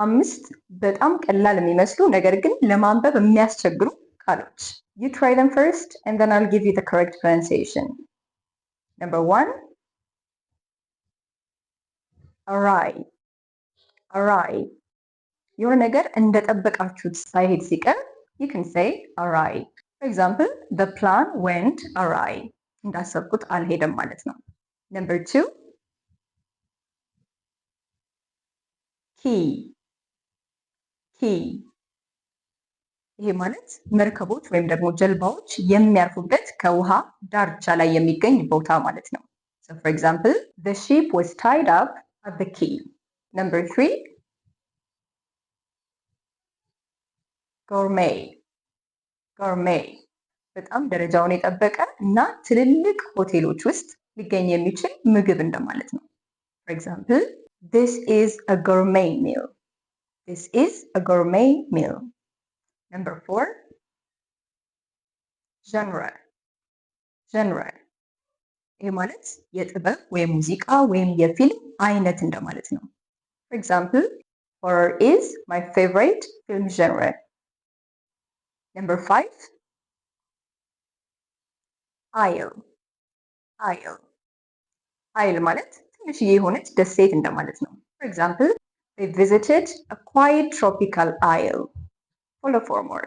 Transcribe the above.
5 በጣም ቀላል የሚመስሉ ነገር ግን ለማንበብ የሚያስቸግሩ ቃሎች። You try them first and then I'll give you the correct pronunciation. Number 1, array. Array. የሆነ ነገር እንደጠበቃችሁት ሳይሄድ ሲቀር you can say array. For example, the plan went awry. እንዳሰብኩት አልሄደም ማለት ነው። Number 2, key. Key. ይሄ ማለት መርከቦች ወይም ደግሞ ጀልባዎች የሚያርፉበት ከውሃ ዳርቻ ላይ የሚገኝ ቦታ ማለት ነው። So for example, the ship was tied up at the quay. Number 3, gourmet. Gourmet. በጣም ደረጃውን የጠበቀ እና ትልልቅ ሆቴሎች ውስጥ ሊገኝ የሚችል ምግብ እንደማለት ነው። For example, this is a gourmet meal. This is a gourmet meal. Number 4, genre. Genre. ይህ ማለት የጥበብ ወይም ሙዚቃ ወይም የፊልም አይነት እንደማለት ነው። For example, horror is my favorite film genre. Number 5, isle. Isle. Isle ማለት ትንሽዬ የሆነች ደሴት እንደማለት ነው። For example, they visited a quiet tropical isle. Follow for more.